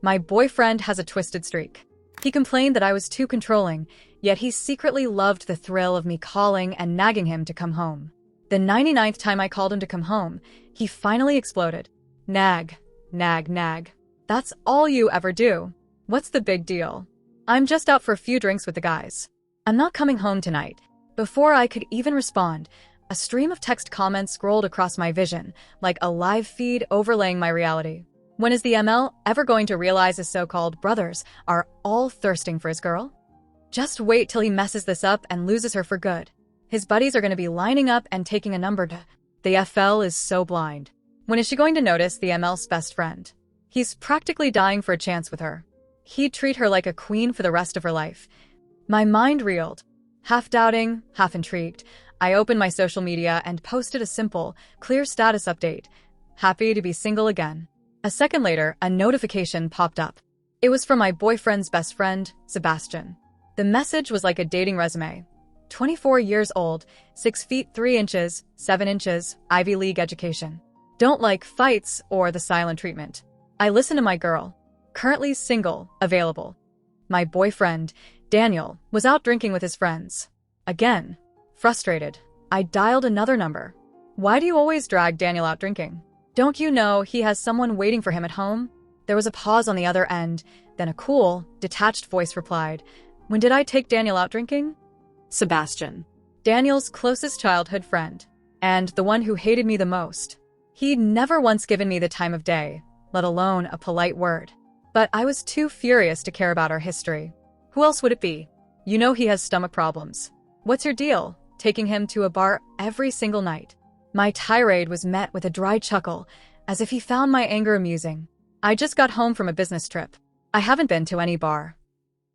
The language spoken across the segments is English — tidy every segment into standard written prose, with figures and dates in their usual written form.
My boyfriend has a twisted streak. He complained that I was too controlling, yet he secretly loved the thrill of me calling and nagging him to come home. The 99th time I called him to come home, he finally exploded. Nag, nag, nag. That's all you ever do. What's the big deal? I'm just out for a few drinks with the guys. I'm not coming home tonight. Before I could even respond, a stream of text comments scrolled across my vision, like a live feed overlaying my reality. When is the ML ever going to realize his so-called brothers are all thirsting for his girl? Just wait till he messes this up and loses her for good. His buddies are going to be lining up and taking a number to... The FL is so blind. When is she going to notice the ML's best friend? He's practically dying for a chance with her. He'd treat her like a queen for the rest of her life. My mind reeled. Half doubting, half intrigued, I opened my social media and posted a simple, clear status update. Happy to be single again. A second later, a notification popped up. It was from my boyfriend's best friend, Sebastian. The message was like a dating resume. 24 years old, 6 feet 3 inches, 7 inches, Ivy League education. Don't like fights or the silent treatment. I listen to my girl. Currently single, available. My boyfriend, Daniel, was out drinking with his friends. Again. Frustrated, I dialed another number. Why do you always drag Daniel out drinking? Don't you know he has someone waiting for him at home? There was a pause on the other end, then a cool, detached voice replied, When did I take Daniel out drinking? Sebastian. Daniel's closest childhood friend. And the one who hated me the most. He'd never once given me the time of day, let alone a polite word. But I was too furious to care about our history. Who else would it be? You know he has stomach problems. What's your deal, taking him to a bar every single night? My tirade was met with a dry chuckle, as if he found my anger amusing. I just got home from a business trip. I haven't been to any bar.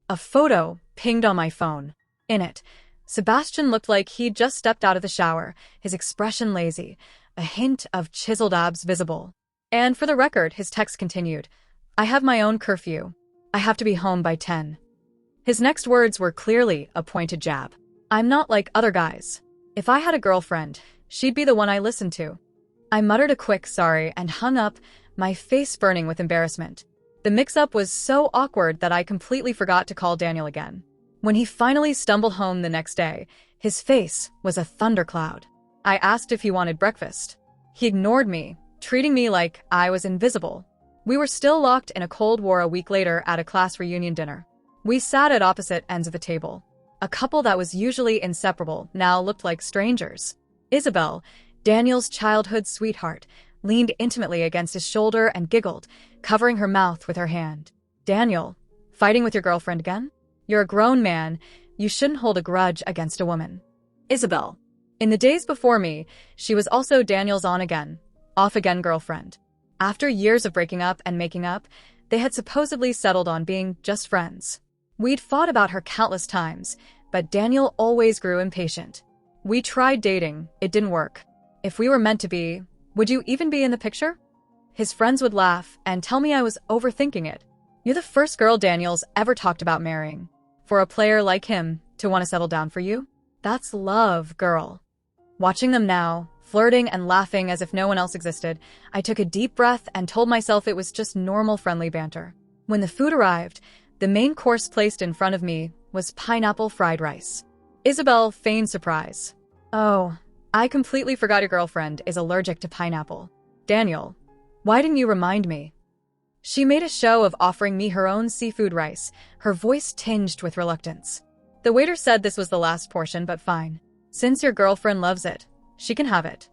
A photo pinged on my phone. In it, Sebastian looked like he'd just stepped out of the shower, his expression lazy, a hint of chiseled abs visible. And for the record, his text continued, I have my own curfew. I have to be home by 10. His next words were clearly a pointed jab. I'm not like other guys. If I had a girlfriend, she'd be the one I listened to. I muttered a quick sorry and hung up, my face burning with embarrassment. The mix-up was so awkward that I completely forgot to call Daniel again. When he finally stumbled home the next day, his face was a thundercloud. I asked if he wanted breakfast. He ignored me, treating me like I was invisible. We were still locked in a Cold War a week later at a class reunion dinner. We sat at opposite ends of the table. A couple that was usually inseparable now looked like strangers. Isabel, Daniel's childhood sweetheart, leaned intimately against his shoulder and giggled, covering her mouth with her hand. Daniel, fighting with your girlfriend again? You're a grown man. You shouldn't hold a grudge against a woman. Isabel. In the days before me, she was also Daniel's on-again, off-again girlfriend. After years of breaking up and making up, they had supposedly settled on being just friends. We'd fought about her countless times, but Daniel always grew impatient. We tried dating. It didn't work. If we were meant to be, would you even be in the picture? His friends would laugh and tell me I was overthinking it. You're the first girl Daniel's ever talked about marrying. For a player like him to want to settle down for you? That's love, girl. Watching them now, flirting and laughing as if no one else existed, I took a deep breath and told myself it was just normal friendly banter. When the food arrived, the main course placed in front of me was pineapple fried rice. Isabel feigned surprise. Oh, I completely forgot your girlfriend is allergic to pineapple. Daniel, why didn't you remind me? She made a show of offering me her own seafood rice, her voice tinged with reluctance. The waiter said this was the last portion, but fine. Since your girlfriend loves it, she can have it.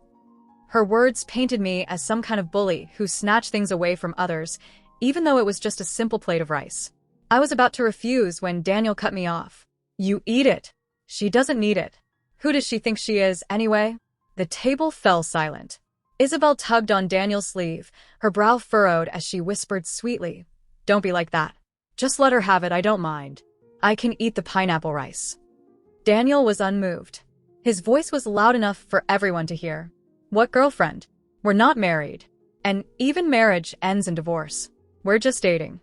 Her words painted me as some kind of bully who snatched things away from others, even though it was just a simple plate of rice. I was about to refuse when Daniel cut me off. You eat it. She doesn't need it. Who does she think she is, anyway? The table fell silent. Isabel tugged on Daniel's sleeve, her brow furrowed as she whispered sweetly, Don't be like that. Just let her have it, I don't mind. I can eat the pineapple rice. Daniel was unmoved. His voice was loud enough for everyone to hear. What girlfriend? We're not married. And even marriage ends in divorce. We're just dating.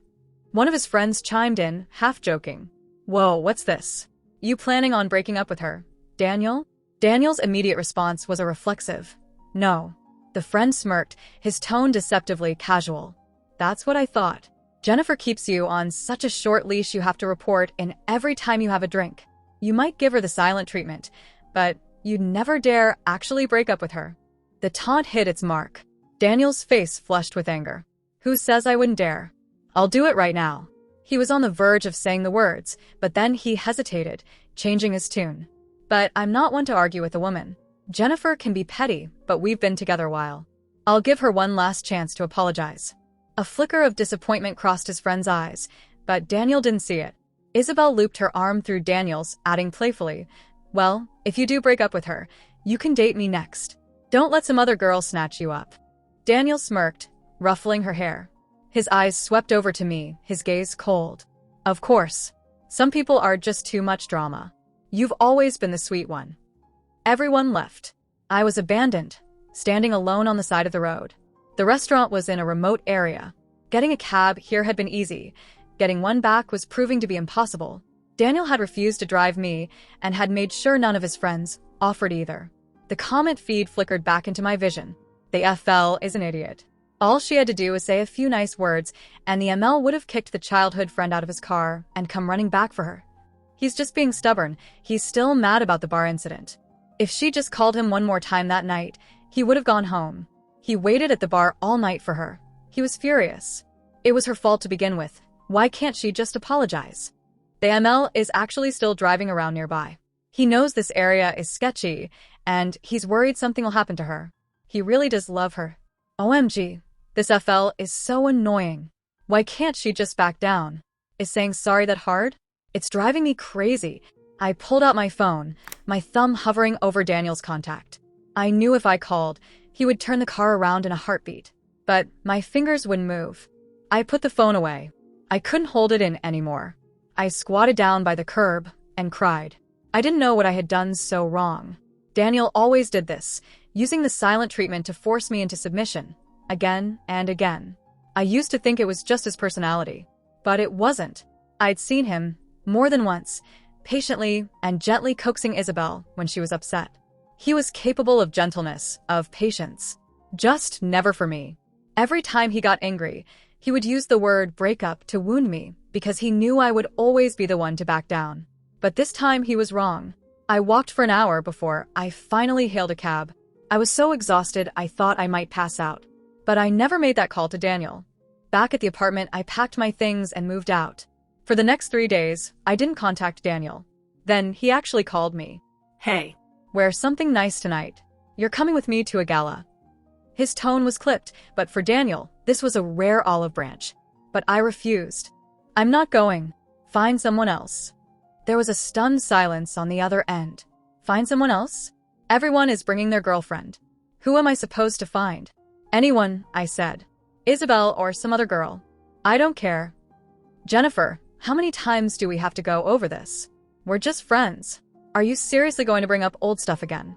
One of his friends chimed in, half joking. Whoa, what's this? You planning on breaking up with her, Daniel? Daniel's immediate response was a reflexive, no. The friend smirked, his tone deceptively casual. That's what I thought. Jennifer keeps you on such a short leash you have to report in every time you have a drink. You might give her the silent treatment, but you'd never dare actually break up with her. The taunt hit its mark. Daniel's face flushed with anger. Who says I wouldn't dare? I'll do it right now. He was on the verge of saying the words, but then he hesitated, changing his tune. But I'm not one to argue with a woman. Jennifer can be petty, but we've been together a while. I'll give her one last chance to apologize. A flicker of disappointment crossed his friend's eyes, but Daniel didn't see it. Isabel looped her arm through Daniel's, adding playfully, "Well, if you do break up with her, you can date me next. Don't let some other girl snatch you up." Daniel smirked, ruffling her hair. His eyes swept over to me, his gaze cold. Of course. Some people are just too much drama. You've always been the sweet one. Everyone left. I was abandoned, standing alone on the side of the road. The restaurant was in a remote area. Getting a cab here had been easy. Getting one back was proving to be impossible. Daniel had refused to drive me and had made sure none of his friends offered either. The comment feed flickered back into my vision. The FL is an idiot. All she had to do was say a few nice words, and the ML would have kicked the childhood friend out of his car and come running back for her. He's just being stubborn. He's still mad about the bar incident. If she just called him one more time that night, he would have gone home. He waited at the bar all night for her. He was furious. It was her fault to begin with. Why can't she just apologize? The ML is actually still driving around nearby. He knows this area is sketchy, and he's worried something will happen to her. He really does love her. OMG, this FL is so annoying. Why can't she just back down? Is saying sorry that hard? It's driving me crazy. I pulled out my phone, my thumb hovering over Daniel's contact. I knew if I called, he would turn the car around in a heartbeat. But my fingers wouldn't move. I put the phone away. I couldn't hold it in anymore. I squatted down by the curb and cried. I didn't know what I had done so wrong. Daniel always did this, using the silent treatment to force me into submission, again and again. I used to think it was just his personality, but it wasn't. I'd seen him, more than once, patiently and gently coaxing Isabel when she was upset. He was capable of gentleness, of patience. Just never for me. Every time he got angry, he would use the word break up to wound me because he knew I would always be the one to back down. But this time he was wrong. I walked for an hour before I finally hailed a cab. I was so exhausted I thought I might pass out. But I never made that call to Daniel. Back at the apartment, I packed my things and moved out. For the next 3 days, I didn't contact Daniel. Then he actually called me. "Hey, wear something nice tonight. You're coming with me to a gala." His tone was clipped, but for Daniel, this was a rare olive branch. But I refused. "I'm not going. Find someone else." There was a stunned silence on the other end. Find someone else? Everyone is bringing their girlfriend. Who am I supposed to find? Anyone, I said. Isabel or some other girl. I don't care. Jennifer, how many times do we have to go over this? We're just friends. Are you seriously going to bring up old stuff again?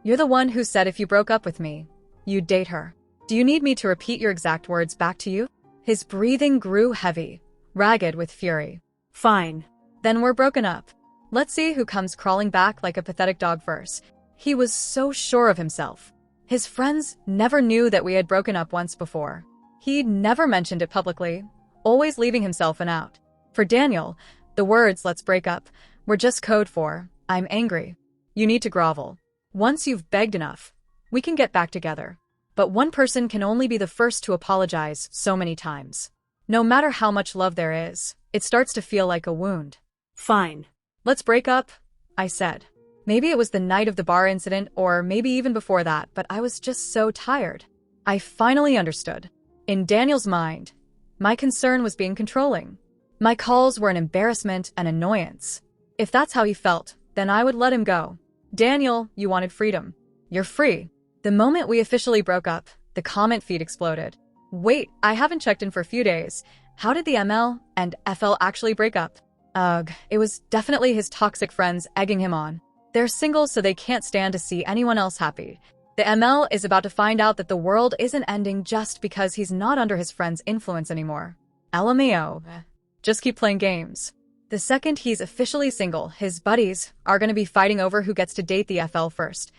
You're the one who said if you broke up with me, you'd date her. Do you need me to repeat your exact words back to you? His breathing grew heavy, ragged with fury. Fine. Then we're broken up. Let's see who comes crawling back like a pathetic dog first. He was so sure of himself. His friends never knew that we had broken up once before. He never mentioned it publicly, always leaving himself an out. For Daniel, the words "let's break up" were just code for "I'm angry. You need to grovel. Once you've begged enough, we can get back together." But one person can only be the first to apologize so many times. No matter how much love there is, it starts to feel like a wound. Fine. Let's break up, I said. Maybe it was the night of the bar incident, or maybe even before that, but I was just so tired. I finally understood. In Daniel's mind, my concern was being controlling. My calls were an embarrassment and annoyance. If that's how he felt, then I would let him go. Daniel, you wanted freedom. You're free. The moment we officially broke up, the comment feed exploded. Wait, I haven't checked in for a few days. How did the ML and FL actually break up? Ugh, it was definitely his toxic friends egging him on. They're single so they can't stand to see anyone else happy. The ML is about to find out that the world isn't ending just because he's not under his friend's influence anymore. LMAO. Just keep playing games. The second he's officially single, his buddies are going to be fighting over who gets to date the FL first.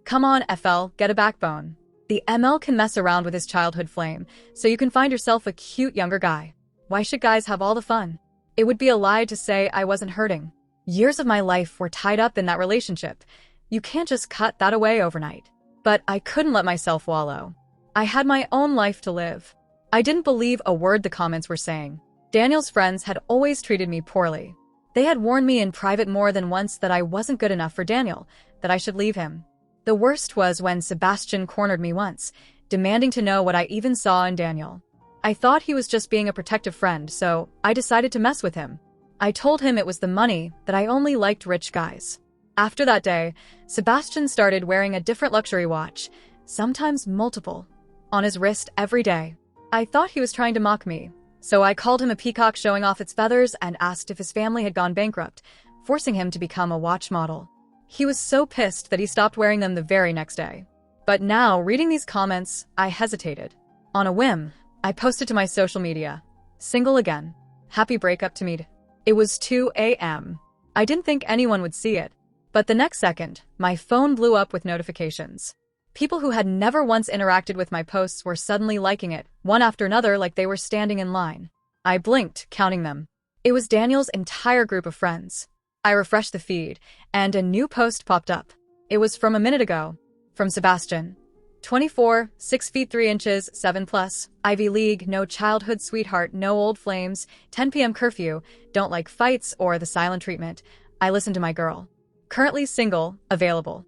Come on, FL, get a backbone. The ML can mess around with his childhood flame, so you can find yourself a cute younger guy. Why should guys have all the fun? It would be a lie to say I wasn't hurting. Years of my life were tied up in that relationship. You can't just cut that away overnight. But I couldn't let myself wallow. I had my own life to live. I didn't believe a word the comments were saying. Daniel's friends had always treated me poorly. They had warned me in private more than once that I wasn't good enough for Daniel, that I should leave him. The worst was when Sebastian cornered me once, demanding to know what I even saw in Daniel. I thought he was just being a protective friend, so I decided to mess with him. I told him it was the money, that I only liked rich guys. After that day, Sebastian started wearing a different luxury watch, sometimes multiple, on his wrist every day. I thought he was trying to mock me, so I called him a peacock showing off its feathers and asked if his family had gone bankrupt, forcing him to become a watch model. He was so pissed that he stopped wearing them the very next day. But now, reading these comments, I hesitated. On a whim, I posted to my social media, "Single again. Happy breakup to me." It was 2 a.m. I didn't think anyone would see it, but the next second, my phone blew up with notifications. People who had never once interacted with my posts were suddenly liking it, one after another like they were standing in line. I blinked, counting them. It was Daniel's entire group of friends. I refreshed the feed, and a new post popped up. It was from a minute ago. From Sebastian. 24, 6 feet 3 inches, 7+, Ivy League, no childhood sweetheart, no old flames, 10 p.m. curfew, don't like fights or the silent treatment. I listened to my girl. Currently single, available.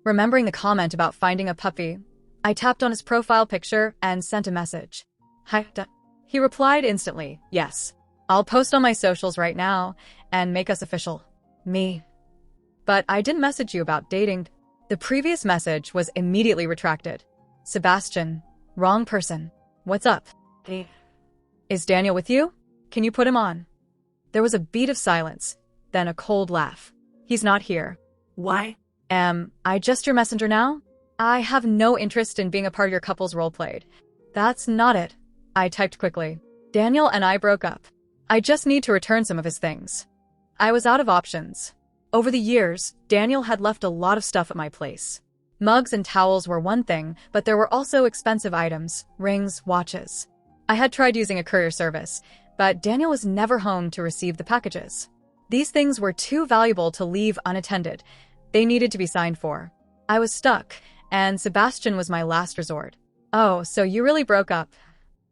Remembering the comment about finding a puppy, I tapped on his profile picture and sent a message. Hi. He replied instantly, yes. I'll post on my socials right now and make us official. Me. But I didn't message you about dating. The previous message was immediately retracted. Sebastian, wrong person. What's up? Hey. Is Daniel with you? Can you put him on? There was a beat of silence, then a cold laugh. He's not here. Why? Am I just your messenger now? I have no interest in being a part of your couple's roleplayed. That's not it. I typed quickly. Daniel and I broke up. I just need to return some of his things. I was out of options. Over the years, Daniel had left a lot of stuff at my place. Mugs and towels were one thing, but there were also expensive items, rings, watches. I had tried using a courier service, but Daniel was never home to receive the packages. These things were too valuable to leave unattended. They needed to be signed for. I was stuck, and Sebastian was my last resort. Oh, so you really broke up?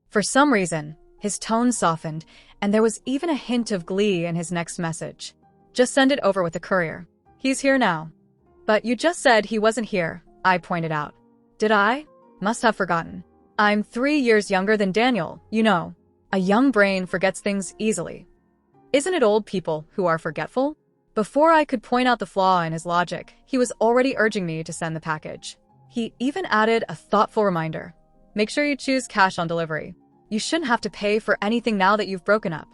For some reason, his tone softened, and there was even a hint of glee in his next message. Just send it over with the courier. He's here now. But you just said he wasn't here, I pointed out. Did I? Must have forgotten. I'm 3 years younger than Daniel, you know. A young brain forgets things easily. Isn't it old people who are forgetful? Before I could point out the flaw in his logic, he was already urging me to send the package. He even added a thoughtful reminder. Make sure you choose cash on delivery. You shouldn't have to pay for anything now that you've broken up.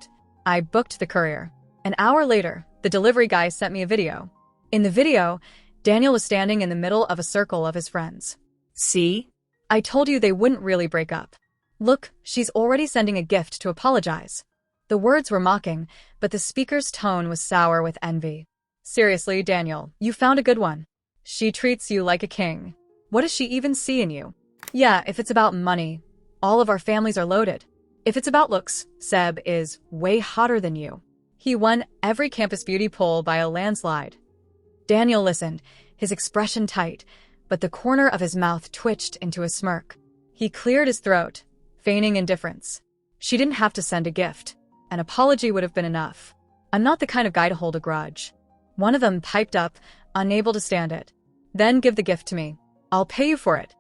I booked the courier. An hour later, the delivery guy sent me a video. In the video, Daniel was standing in the middle of a circle of his friends. See? I told you they wouldn't really break up. Look, she's already sending a gift to apologize. The words were mocking, but the speaker's tone was sour with envy. Seriously, Daniel, you found a good one. She treats you like a king. What does she even see in you? Yeah, if it's about money, all of our families are loaded. If it's about looks, Seb is way hotter than you. He won every campus beauty poll by a landslide. Daniel listened, his expression tight, but the corner of his mouth twitched into a smirk. He cleared his throat, feigning indifference. She didn't have to send a gift. An apology would have been enough. I'm not the kind of guy to hold a grudge. One of them piped up, unable to stand it. Then give the gift to me. I'll pay you for it.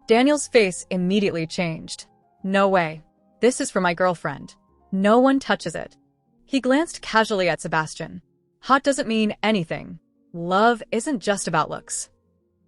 Daniel's face immediately changed. No way. This is for my girlfriend. No one touches it. He glanced casually at Sebastian. Hot doesn't mean anything. Love isn't just about looks.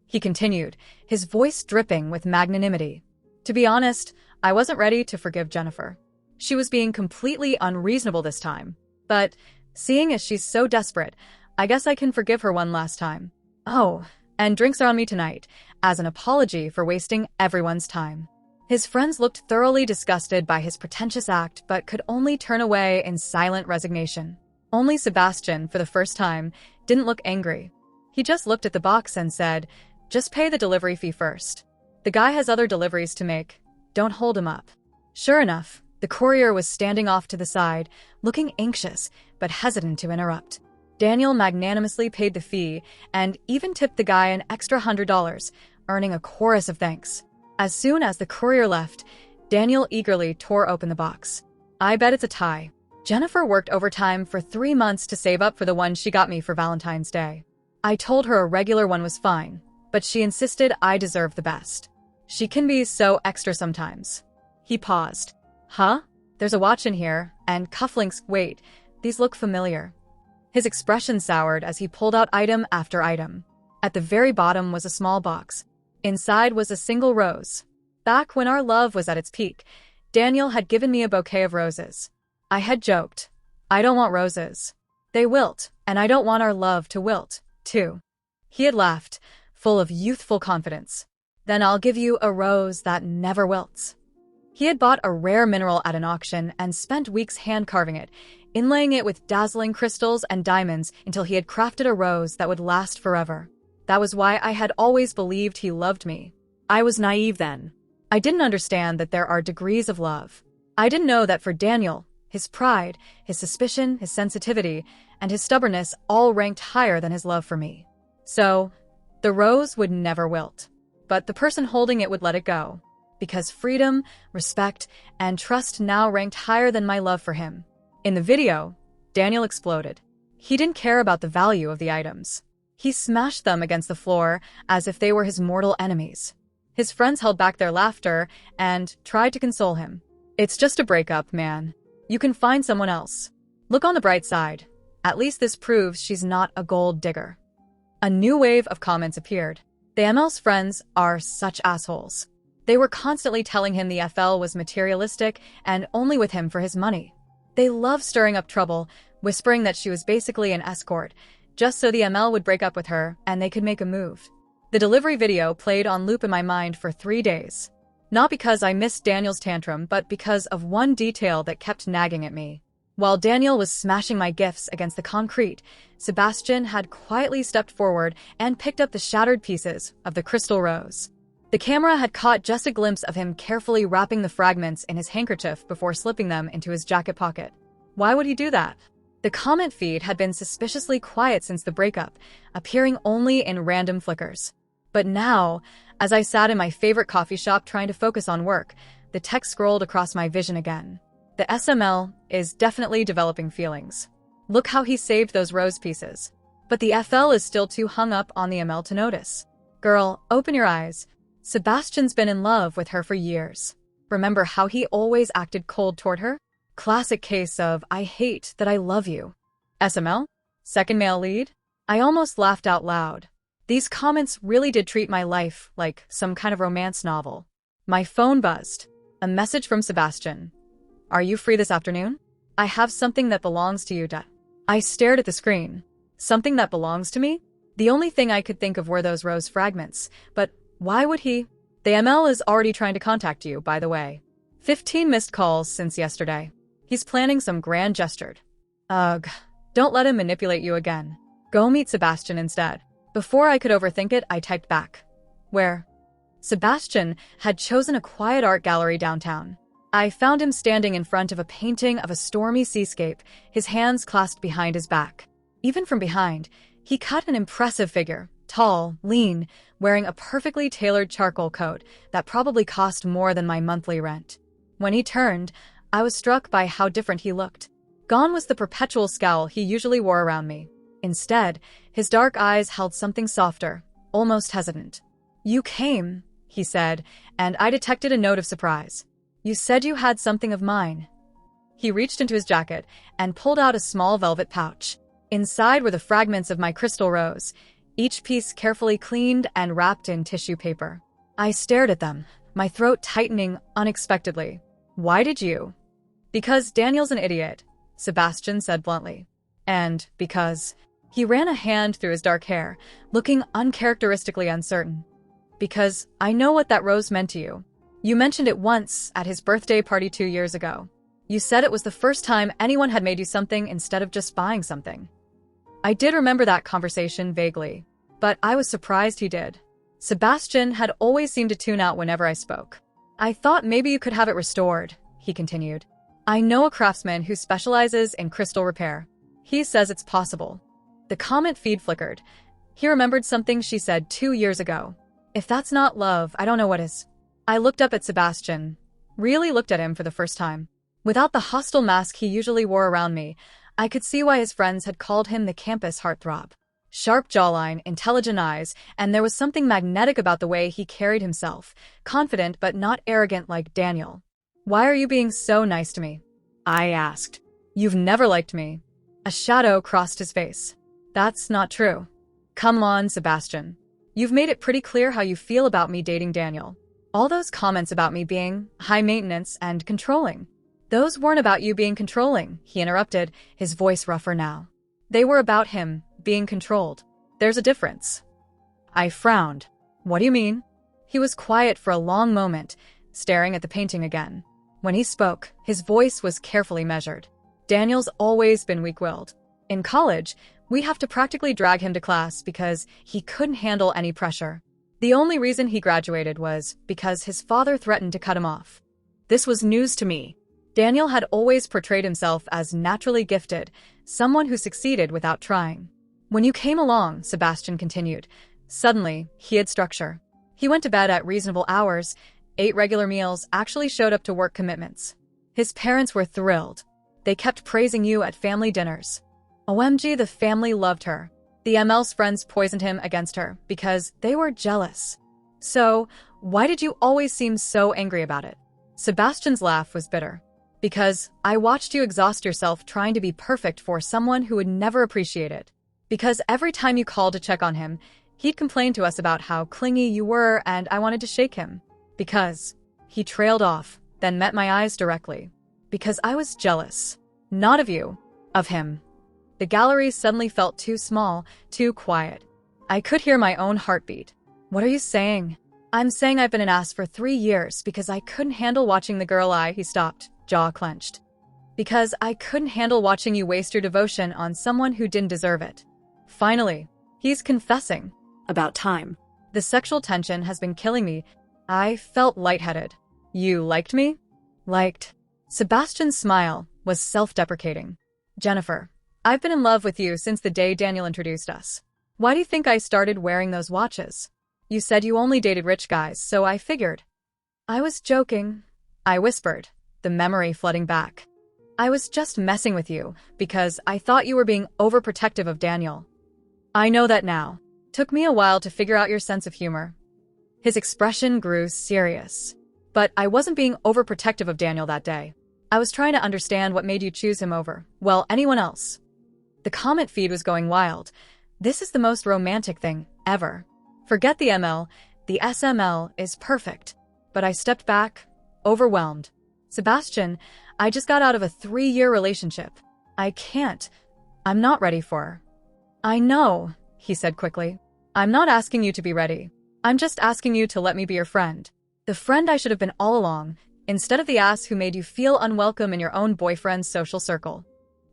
He continued, his voice dripping with magnanimity. To be honest, I wasn't ready to forgive Jennifer. She was being completely unreasonable this time. But, seeing as she's so desperate, I guess I can forgive her one last time. Oh, and drinks are on me tonight, as an apology for wasting everyone's time. His friends looked thoroughly disgusted by his pretentious act, but could only turn away in silent resignation. Only Sebastian, for the first time, didn't look angry. He just looked at the box and said, "Just pay the delivery fee first. The guy has other deliveries to make. Don't hold him up." Sure enough, The courier was standing off to the side, looking anxious but hesitant to interrupt. Daniel magnanimously paid the fee and even tipped the guy an extra $100, earning a chorus of thanks. As soon as the courier left, Daniel eagerly tore open the box. I bet it's a tie. Jennifer worked overtime for 3 months to save up for the one she got me for Valentine's Day. I told her a regular one was fine, but she insisted I deserve the best. She can be so extra sometimes. He paused. Huh? There's a watch in here, and cufflinks. Wait, these look familiar. His expression soured as he pulled out item after item. At the very bottom was a small box. Inside was a single rose. Back when our love was at its peak, Daniel had given me a bouquet of roses. I had joked, I don't want roses. They wilt, and I don't want our love to wilt, too. He had laughed, full of youthful confidence. Then I'll give you a rose that never wilts. He had bought a rare mineral at an auction and spent weeks hand-carving it, inlaying it with dazzling crystals and diamonds until he had crafted a rose that would last forever. That was why I had always believed he loved me. I was naive then. I didn't understand that there are degrees of love. I didn't know that for Daniel, his pride, his suspicion, his sensitivity, and his stubbornness all ranked higher than his love for me. So, the rose would never wilt. But the person holding it would let it go. Because freedom, respect, and trust now ranked higher than my love for him. In the video, Daniel exploded. He didn't care about the value of the items. He smashed them against the floor as if they were his mortal enemies. His friends held back their laughter and tried to console him. It's just a breakup, man. You can find someone else. Look on the bright side. At least this proves she's not a gold digger. A new wave of comments appeared. The ML's friends are such assholes. They were constantly telling him the FL was materialistic and only with him for his money. They loved stirring up trouble, whispering that she was basically an escort, just so the ML would break up with her and they could make a move. The delivery video played on loop in my mind for 3 days. Not because I missed Daniel's tantrum, but because of one detail that kept nagging at me. While Daniel was smashing my gifts against the concrete, Sebastian had quietly stepped forward and picked up the shattered pieces of the crystal rose. The camera had caught just a glimpse of him carefully wrapping the fragments in his handkerchief before slipping them into his jacket pocket. Why would he do that? The comment feed had been suspiciously quiet since the breakup, appearing only in random flickers. But now, as I sat in my favorite coffee shop trying to focus on work, the text scrolled across my vision again. The SML is definitely developing feelings. Look how he saved those rose pieces. But the FL is still too hung up on the ML to notice. Girl, open your eyes. Sebastian's been in love with her for years. Remember how he always acted cold toward her? Classic case of, I hate that I love you. SML? Second male lead? I almost laughed out loud. These comments really did treat my life like some kind of romance novel. My phone buzzed. A message from Sebastian. Are you free this afternoon? I have something that belongs to you, I stared at the screen. Something that belongs to me? The only thing I could think of were those rose fragments. But why would he? The ML is already trying to contact you, by the way. 15 missed calls since yesterday. He's planning some grand gesture. Ugh. Don't let him manipulate you again. Go meet Sebastian instead. Before I could overthink it, I typed back. Where? Sebastian had chosen a quiet art gallery downtown. I found him standing in front of a painting of a stormy seascape, his hands clasped behind his back. Even from behind, he cut an impressive figure, tall, lean, wearing a perfectly tailored charcoal coat that probably cost more than my monthly rent. When he turned, I was struck by how different he looked. Gone was the perpetual scowl he usually wore around me. Instead, his dark eyes held something softer, almost hesitant. You came, he said, and I detected a note of surprise. You said you had something of mine. He reached into his jacket and pulled out a small velvet pouch. Inside were the fragments of my crystal rose, each piece carefully cleaned and wrapped in tissue paper. I stared at them, my throat tightening unexpectedly. Why did you? Because Daniel's an idiot, Sebastian said bluntly. And because he ran a hand through his dark hair, looking uncharacteristically uncertain. Because I know what that rose meant to you. You mentioned it once at his birthday party 2 years ago. You said it was the first time anyone had made you something instead of just buying something. I did remember that conversation vaguely, but I was surprised he did. Sebastian had always seemed to tune out whenever I spoke. I thought maybe you could have it restored, he continued. I know a craftsman who specializes in crystal repair. He says it's possible. The comment feed flickered. He remembered something she said 2 years ago. If that's not love, I don't know what is. I looked up at Sebastian. Really looked at him for the first time. Without the hostile mask he usually wore around me, I could see why his friends had called him the campus heartthrob. Sharp jawline, intelligent eyes, and there was something magnetic about the way he carried himself, confident but not arrogant like Daniel. Why are you being so nice to me? I asked. You've never liked me. A shadow crossed his face. That's not true. Come on, Sebastian. You've made it pretty clear how you feel about me dating Daniel. All those comments about me being high maintenance and controlling. Those weren't about you being controlling, he interrupted, his voice rougher now. They were about him being controlled. There's a difference. I frowned. What do you mean? He was quiet for a long moment, staring at the painting again. When he spoke, his voice was carefully measured. Daniel's always been weak-willed. In college, we have to practically drag him to class because he couldn't handle any pressure. The only reason he graduated was because his father threatened to cut him off. This was news to me. Daniel had always portrayed himself as naturally gifted, someone who succeeded without trying. When you came along, Sebastian continued, suddenly, he had structure. He went to bed at reasonable hours, ate regular meals, actually showed up to work commitments. His parents were thrilled. They kept praising you at family dinners. OMG, the family loved her. The ML's friends poisoned him against her because they were jealous. So, why did you always seem so angry about it? Sebastian's laugh was bitter. Because I watched you exhaust yourself trying to be perfect for someone who would never appreciate it. Because every time you called to check on him, he'd complain to us about how clingy you were and I wanted to shake him. Because he trailed off, then met my eyes directly. Because I was jealous. Not of you, of him. The gallery suddenly felt too small, too quiet. I could hear my own heartbeat. What are you saying? I'm saying I've been an ass for 3 years because I couldn't handle watching the girl he stopped, jaw clenched. Because I couldn't handle watching you waste your devotion on someone who didn't deserve it. Finally, he's confessing. About time. The sexual tension has been killing me. I felt lightheaded. You liked me? Liked. Sebastian's smile was self-deprecating. Jennifer, I've been in love with you since the day Daniel introduced us. Why do you think I started wearing those watches? You said you only dated rich guys, so I figured. I was joking, I whispered, the memory flooding back. I was just messing with you because I thought you were being overprotective of Daniel. I know that now. Took me a while to figure out your sense of humor. His expression grew serious. But I wasn't being overprotective of Daniel that day. I was trying to understand what made you choose him over, well, anyone else. The comment feed was going wild. This is the most romantic thing ever. Forget the ML, the SML is perfect. But I stepped back, overwhelmed. Sebastian, I just got out of a 3-year relationship. I can't. I'm not ready for her. I know, he said quickly. I'm not asking you to be ready. I'm just asking you to let me be your friend. The friend I should have been all along, instead of the ass who made you feel unwelcome in your own boyfriend's social circle.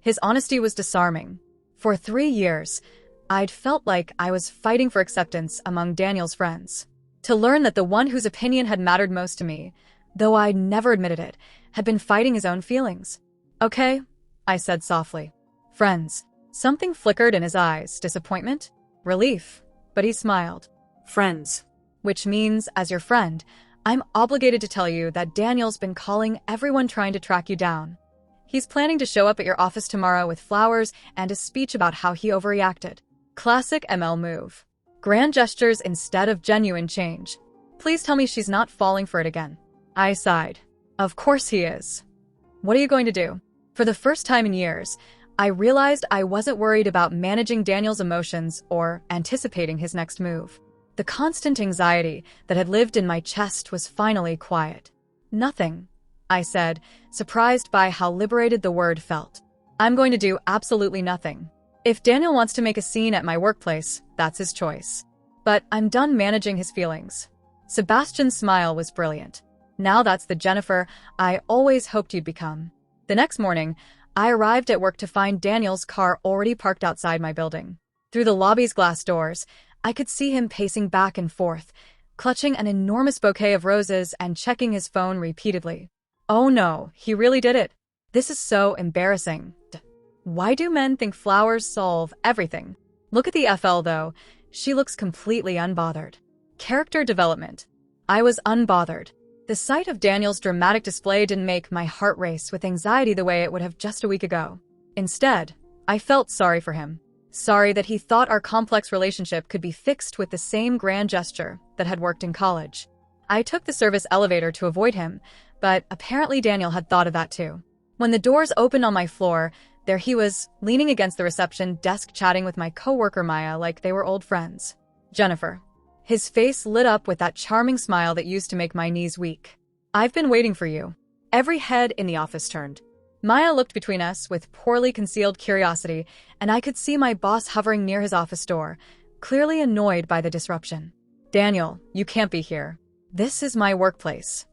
His honesty was disarming. For 3 years, I'd felt like I was fighting for acceptance among Daniel's friends. To learn that the one whose opinion had mattered most to me, though I'd never admitted it, had been fighting his own feelings. Okay, I said softly. Friends. Something flickered in his eyes, disappointment, relief, but he smiled. Friends. Which means, as your friend, I'm obligated to tell you that Daniel's been calling everyone trying to track you down. He's planning to show up at your office tomorrow with flowers and a speech about how he overreacted. Classic ML move. Grand gestures instead of genuine change. Please tell me she's not falling for it again. I sighed. Of course he is. What are you going to do? For the first time in years, I realized I wasn't worried about managing Daniel's emotions or anticipating his next move. The constant anxiety that had lived in my chest was finally quiet. Nothing, I said, surprised by how liberated the word felt. I'm going to do absolutely nothing. If Daniel wants to make a scene at my workplace, that's his choice. But I'm done managing his feelings. Sebastian's smile was brilliant. Now that's the Jennifer I always hoped you'd become. The next morning, I arrived at work to find Daniel's car already parked outside my building. Through the lobby's glass doors, I could see him pacing back and forth, clutching an enormous bouquet of roses and checking his phone repeatedly. Oh no, he really did it. This is so embarrassing. Why do men think flowers solve everything? Look at the FL though. She looks completely unbothered. Character development. I was unbothered. The sight of Daniel's dramatic display didn't make my heart race with anxiety the way it would have just a week ago. Instead, I felt sorry for him. Sorry that he thought our complex relationship could be fixed with the same grand gesture that had worked in college. I took the service elevator to avoid him, but apparently Daniel had thought of that too. When the doors opened on my floor, there he was, leaning against the reception desk chatting with my coworker Maya like they were old friends. Jennifer. His face lit up with that charming smile that used to make my knees weak. I've been waiting for you. Every head in the office turned. Maya looked between us with poorly concealed curiosity, and I could see my boss hovering near his office door, clearly annoyed by the disruption. Daniel, you can't be here. This is my workplace.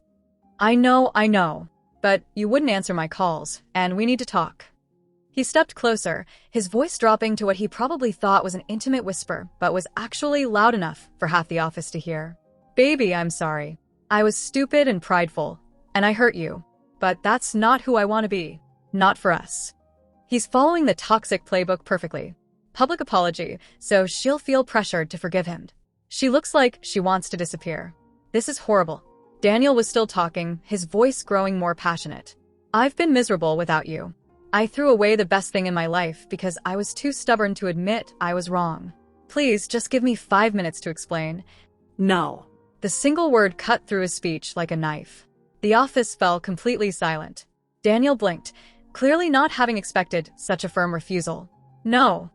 I know, but you wouldn't answer my calls, and we need to talk. He stepped closer, his voice dropping to what he probably thought was an intimate whisper, but was actually loud enough for half the office to hear. Baby, I'm sorry. I was stupid and prideful, and I hurt you. But that's not who I want to be. Not for us. He's following the toxic playbook perfectly. Public apology, so she'll feel pressured to forgive him. She looks like she wants to disappear. This is horrible. Daniel was still talking, his voice growing more passionate. I've been miserable without you. I threw away the best thing in my life because I was too stubborn to admit I was wrong. Please, just give me 5 minutes to explain. No. The single word cut through his speech like a knife. The office fell completely silent. Daniel blinked, clearly not having expected such a firm refusal. No,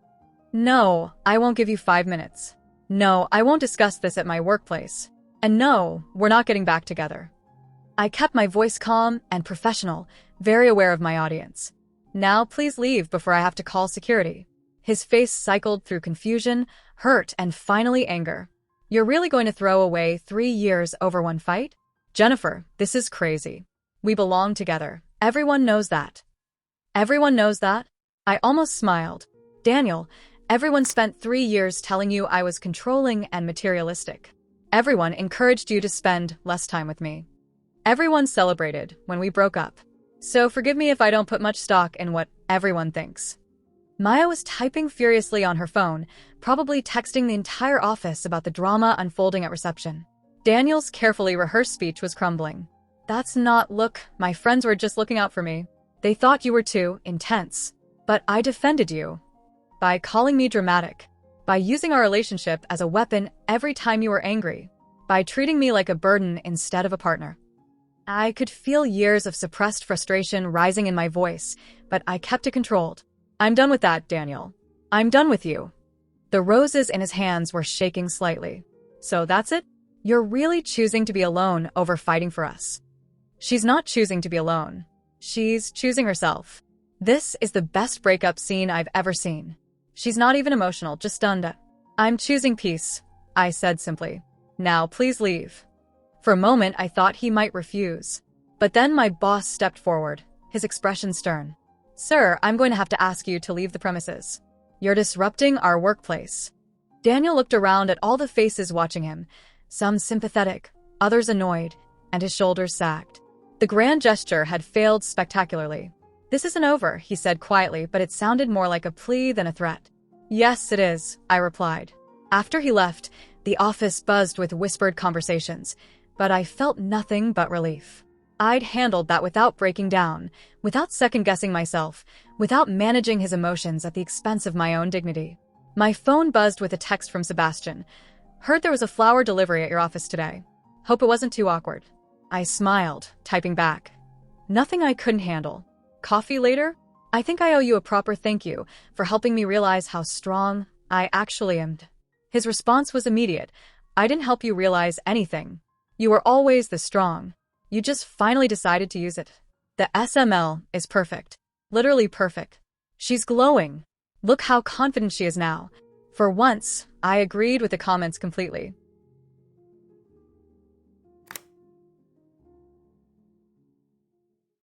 I won't give you 5 minutes. No, I won't discuss this at my workplace. And no, we're not getting back together. I kept my voice calm and professional, very aware of my audience. Now please leave before I have to call security. His face cycled through confusion, hurt, and finally anger. You're really going to throw away 3 years over one fight? Jennifer, this is crazy. We belong together. Everyone knows that. Everyone knows that? I almost smiled. Daniel, everyone spent 3 years telling you I was controlling and materialistic. Everyone encouraged you to spend less time with me. Everyone celebrated when we broke up. So forgive me if I don't put much stock in what everyone thinks. Maya was typing furiously on her phone, probably texting the entire office about the drama unfolding at reception. Daniel's carefully rehearsed speech was crumbling. Look, my friends were just looking out for me. They thought you were too intense. But I defended you. By calling me dramatic. By using our relationship as a weapon every time you were angry. By treating me like a burden instead of a partner. I could feel years of suppressed frustration rising in my voice, but I kept it controlled. I'm done with that, Daniel. I'm done with you. The roses in his hands were shaking slightly. So that's it? You're really choosing to be alone over fighting for us. She's not choosing to be alone. She's choosing herself. This is the best breakup scene I've ever seen. She's not even emotional, just stunned. I'm choosing peace, I said simply. Now please leave. For a moment, I thought he might refuse. But then my boss stepped forward, his expression stern. Sir, I'm going to have to ask you to leave the premises. You're disrupting our workplace. Daniel looked around at all the faces watching him, some sympathetic, others annoyed, and his shoulders sagged. The grand gesture had failed spectacularly. This isn't over, he said quietly, but it sounded more like a plea than a threat. Yes, it is, I replied. After he left, the office buzzed with whispered conversations, but I felt nothing but relief. I'd handled that without breaking down, without second-guessing myself, without managing his emotions at the expense of my own dignity. My phone buzzed with a text from Sebastian. Heard there was a flower delivery at your office today. Hope it wasn't too awkward. I smiled, typing back. Nothing I couldn't handle. Coffee later? I think I owe you a proper thank you for helping me realize how strong I actually am. His response was immediate. I didn't help you realize anything. You were always the strong. You just finally decided to use it. The SML is perfect. Literally perfect. She's glowing. Look how confident she is now. For once, I agreed with the comments completely.